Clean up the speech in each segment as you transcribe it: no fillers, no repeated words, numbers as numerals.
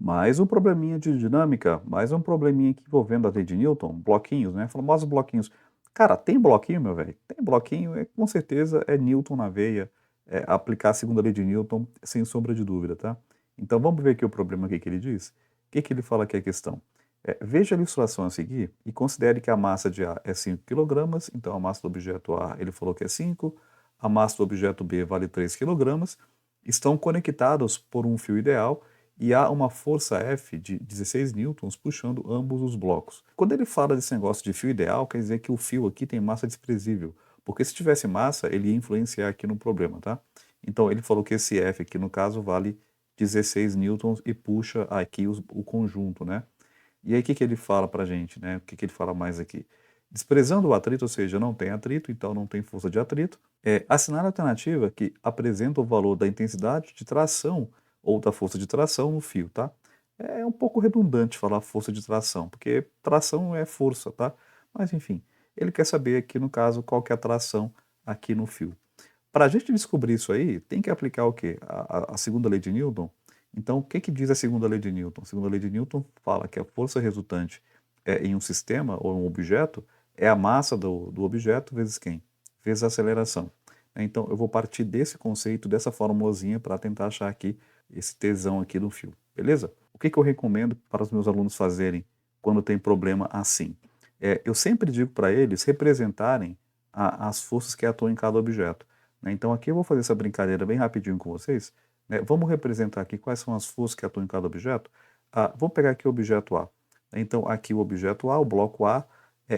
Mais um probleminha de dinâmica, mais um probleminha aqui envolvendo a lei de Newton, bloquinhos, né? Famosos bloquinhos. Cara, tem bloquinho, meu velho? Tem bloquinho, com certeza é Newton na veia, é aplicar a segunda lei de Newton, sem sombra de dúvida, tá? Então vamos ver aqui o problema que ele diz. O que ele fala que é a questão? Veja a ilustração a seguir e considere que a massa de A é 5 kg, então a massa do objeto A ele falou que é 5, a massa do objeto B vale 3 kg, estão conectados por um fio ideal e há uma força F de 16 newtons puxando ambos os blocos. Quando ele fala desse negócio de fio ideal, quer dizer que o fio aqui tem massa desprezível, porque se tivesse massa, ele ia influenciar aqui no problema, tá? Então ele falou que esse F aqui, no caso, vale 16 newtons e puxa aqui o conjunto, né? E aí o que ele fala pra gente, né? O que ele fala mais aqui? Desprezando o atrito, ou seja, não tem atrito, então não tem força de atrito, assinale a alternativa que apresenta o valor da intensidade de tração ou da força de tração no fio, tá? É um pouco redundante falar força de tração, porque tração é força, tá? Mas enfim, ele quer saber aqui no caso qual que é a tração aqui no fio. Para a gente descobrir isso aí, tem que aplicar o quê? A segunda lei de Newton. Então, o que diz a segunda lei de Newton? A segunda lei de Newton fala que a força resultante em um sistema ou um objeto é a massa do objeto vezes quem? Vezes a aceleração. Então, eu vou partir desse conceito, dessa formulazinha, para tentar achar aqui esse tesão aqui do fio. Beleza? O que eu recomendo para os meus alunos fazerem quando tem problema assim? Eu sempre digo para eles representarem as forças que atuam em cada objeto, né? Então aqui eu vou fazer essa brincadeira bem rapidinho com vocês, né? Vamos representar aqui quais são as forças que atuam em cada objeto. Vamos pegar aqui o objeto A. Então aqui o objeto A, o bloco A,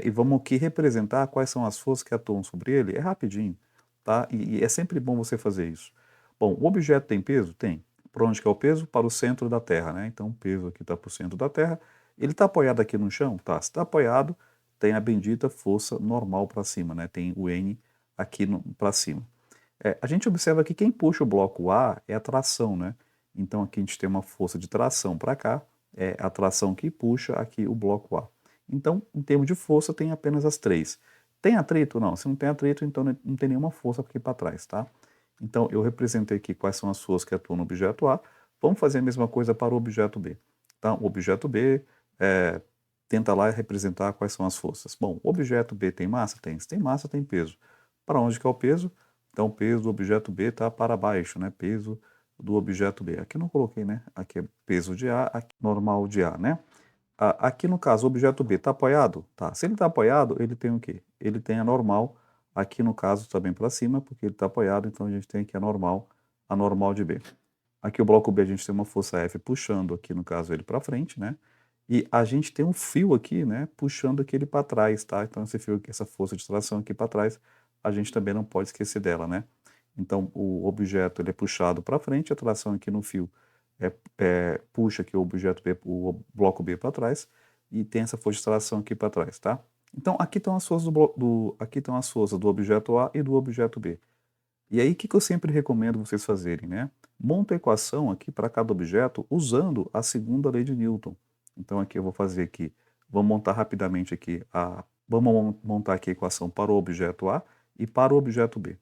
e vamos aqui representar quais são as forças que atuam sobre ele. É rapidinho, tá? E é sempre bom você fazer isso. Bom, o objeto tem peso? Tem. Para onde que é o peso? Para o centro da Terra, né? Então o peso aqui está para o centro da Terra. Ele está apoiado aqui no chão? Tá. Se está apoiado, tem a bendita força normal para cima, né? Tem o N aqui para cima. A gente observa que quem puxa o bloco A é a tração, né? Então aqui a gente tem uma força de tração para cá, é a tração que puxa aqui o bloco A. Então, em termos de força, tem apenas as três. Tem atrito? Não. Se não tem atrito, então não tem nenhuma força aqui para trás, tá? Então, eu representei aqui quais são as forças que atuam no objeto A. Vamos fazer a mesma coisa para o objeto B. Tá? O objeto B, tenta lá representar quais são as forças. Bom, o objeto B tem massa? Tem. Se tem massa, tem peso. Para onde que é o peso? Então, o peso do objeto B está para baixo, né? Peso do objeto B. Aqui eu não coloquei, né? Aqui é peso de A, aqui normal de A, né? Aqui no caso, o objeto B está apoiado? Tá. Se ele está apoiado, ele tem o quê? Ele tem a normal, aqui no caso também para cima, porque ele está apoiado, então a gente tem aqui a normal de B. Aqui o bloco B a gente tem uma força F puxando aqui, no caso, ele para frente, né? E a gente tem um fio aqui, né, puxando aquele para trás, tá? Então esse fio, essa força de tração aqui para trás, a gente também não pode esquecer dela, né? Então o objeto ele é puxado para frente, a tração aqui no fio puxa aqui o objeto B, o bloco B para trás, e tem essa força de tração aqui para trás, tá? Então aqui estão as forças aqui estão as forças do objeto A e do objeto B. E aí, o que eu sempre recomendo vocês fazerem, né? Monta a equação aqui para cada objeto usando a segunda lei de Newton. Então, aqui eu vou fazer aqui, vamos montar rapidamente aqui, vamos montar aqui a equação para o objeto A e para o objeto B.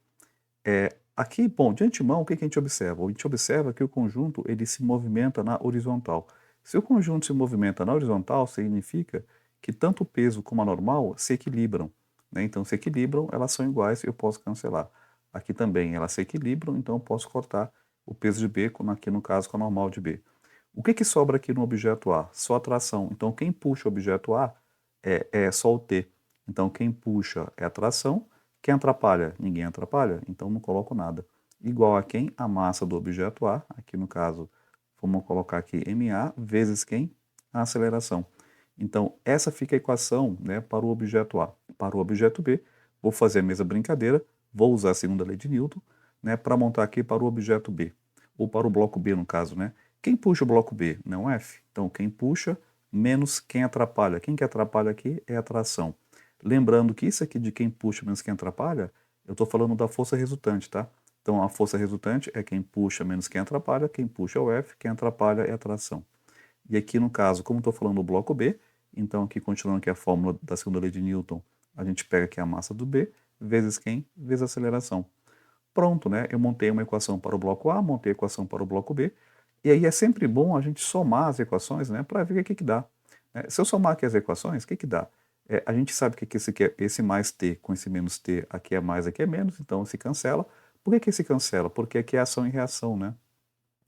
Aqui, bom, de antemão, o que a gente observa? A gente observa que o conjunto ele se movimenta na horizontal. Se o conjunto se movimenta na horizontal, significa que tanto o peso como a normal se equilibram, né? Então, se equilibram, elas são iguais, eu posso cancelar. Aqui também elas se equilibram, então eu posso cortar o peso de B, aqui no caso com a normal de B. O que sobra aqui no objeto A? Só a tração. Então, quem puxa o objeto A é só o T. Então, quem puxa é a tração. Quem atrapalha? Ninguém atrapalha, então não coloco nada. Igual a quem? A massa do objeto A, aqui no caso, vamos colocar aqui MA, vezes quem? A aceleração. Então, essa fica a equação, né, para o objeto A. Para o objeto B, vou fazer a mesma brincadeira, vou usar a segunda lei de Newton, né, para montar aqui para o objeto B, ou para o bloco B no caso, né. Quem puxa o bloco B? Não F. Então, quem puxa menos quem atrapalha. Quem que atrapalha aqui é a tração. Lembrando que isso aqui de quem puxa menos quem atrapalha, eu estou falando da força resultante, tá? Então, a força resultante é quem puxa menos quem puxa é o F, quem atrapalha é a tração. E aqui, no caso, como estou falando do bloco B, então aqui, continuando aqui a fórmula da segunda lei de Newton, a gente pega aqui a massa do B, vezes quem? Vezes a aceleração. Pronto, né? Eu montei uma equação para o bloco A, montei a equação para o bloco B. E aí é sempre bom a gente somar as equações, né, para ver o que que dá. Se eu somar aqui as equações, o que que dá? A gente sabe que esse mais t com esse menos t, aqui é mais, aqui é menos, então se cancela. Por que que se cancela? Porque aqui é ação e reação, né?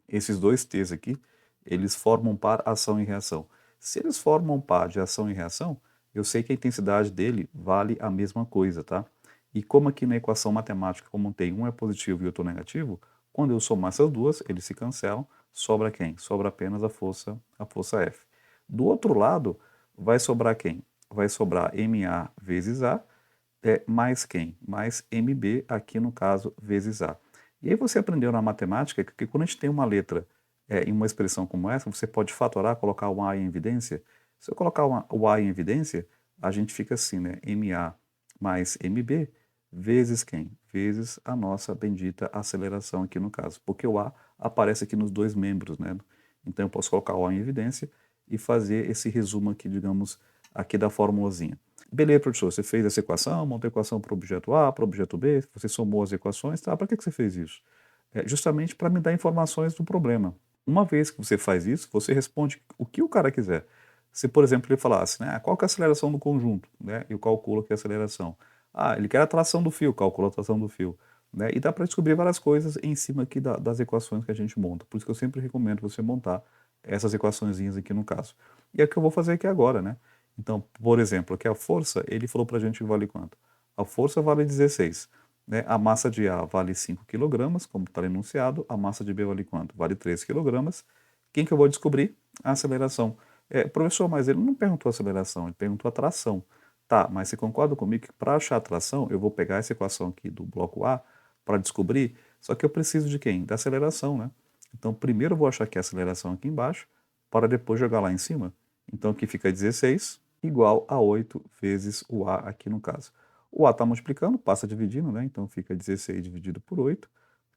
Esses dois t's aqui, eles formam par ação e reação. Se eles formam par de ação e reação, eu sei que a intensidade dele vale a mesma coisa, tá? E como aqui na equação matemática, como tem um é positivo e outro negativo, quando eu somar essas duas, eles se cancelam, sobra quem? Sobra apenas a força F. Do outro lado, vai sobrar quem? Vai sobrar MA vezes A, mais quem? Mais MB, aqui no caso, vezes A. E aí você aprendeu na matemática que quando a gente tem uma letra em uma expressão como essa, você pode fatorar, colocar o A em evidência. Se eu colocar o A em evidência, a gente fica assim, né? MA mais MB vezes quem? Vezes a nossa bendita aceleração aqui no caso. Porque o A aparece aqui nos dois membros, né? Então eu posso colocar o A em evidência e fazer esse resumo aqui, digamos, aqui da formulazinha. Beleza, professor, você fez essa equação, montou a equação para o objeto A, para o objeto B, você somou as equações, tá? Para que você fez isso? Justamente para me dar informações do problema. Uma vez que você faz isso, você responde o que o cara quiser. Se, por exemplo, ele falasse, né, qual que é a aceleração do conjunto, né, eu calculo aqui a aceleração. Ah, ele quer a tração do fio, calcula a tração do fio. Né, e dá para descobrir várias coisas em cima aqui das equações que a gente monta. Por isso que eu sempre recomendo você montar essas equaçõezinhas aqui no caso. E é o que eu vou fazer aqui agora, né? Então, por exemplo, aqui a força, ele falou para a gente que vale quanto? A força vale 16. Né? A massa de A vale 5 kg, como está enunciado. A massa de B vale quanto? Vale 3 kg. Quem que eu vou descobrir? A aceleração. Professor, mas ele não perguntou a aceleração, ele perguntou a tração. Tá, mas você concorda comigo que para achar a tração, eu vou pegar essa equação aqui do bloco A para descobrir, só que eu preciso de quem? Da aceleração, né? Então, primeiro eu vou achar aqui a aceleração aqui embaixo, para depois jogar lá em cima. Então, aqui fica 16 igual a 8 vezes o A aqui no caso. O A está multiplicando, passa dividindo, né? Então fica 16 dividido por 8.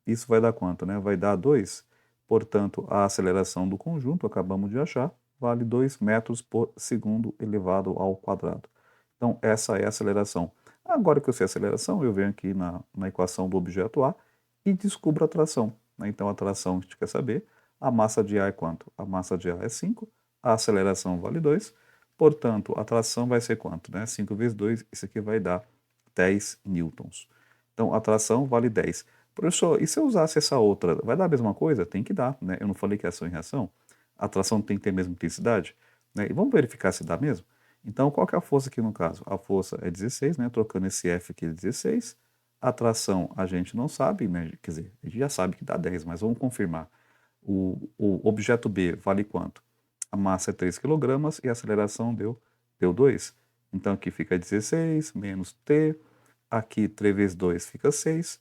Isso vai dar quanto, né? Vai dar 2. Portanto, a aceleração do conjunto, acabamos de achar, vale 2 metros por segundo elevado ao quadrado. Então, essa é a aceleração. Agora que eu sei a aceleração, eu venho aqui na equação do objeto A e descubro a tração. Né? Então, a tração, a gente quer saber, a massa de A é quanto? A massa de A é 5, a aceleração vale 2, portanto, a tração vai ser quanto? Né? 5 vezes 2, isso aqui vai dar 10 newtons. Então, a tração vale 10. Professor, e se eu usasse essa outra, vai dar a mesma coisa? Tem que dar, né? Eu não falei que é ação e reação? A tração tem que ter a mesma intensidade? Né? E vamos verificar se dá mesmo? Então, qual que é a força aqui no caso? A força é 16, né? Trocando esse F aqui é 16. A tração a gente não sabe, né? Quer dizer, a gente já sabe que dá 10, mas vamos confirmar. O objeto B vale quanto? A massa é 3 kg e a aceleração deu 2. Então aqui fica 16 menos T, aqui 3 vezes 2 fica 6.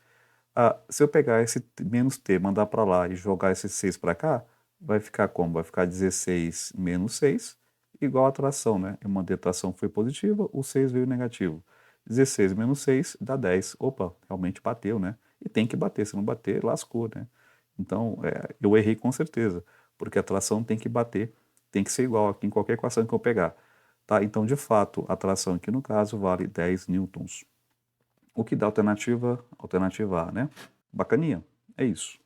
Se eu pegar esse menos T, mandar para lá e jogar esse 6 para cá, vai ficar como? Vai ficar 16 menos 6 igual a tração, né? Eu mandei a tração foi positiva, o 6 veio negativo. 16 menos 6 dá 10. Opa, realmente bateu, né? E tem que bater, se não bater, lascou, né? Então, eu errei com certeza, porque a tração tem que bater, tem que ser igual aqui em qualquer equação que eu pegar. Tá? Então, de fato, a tração aqui no caso vale 10 newtons. O que dá alternativa A, né? Bacaninha, é isso.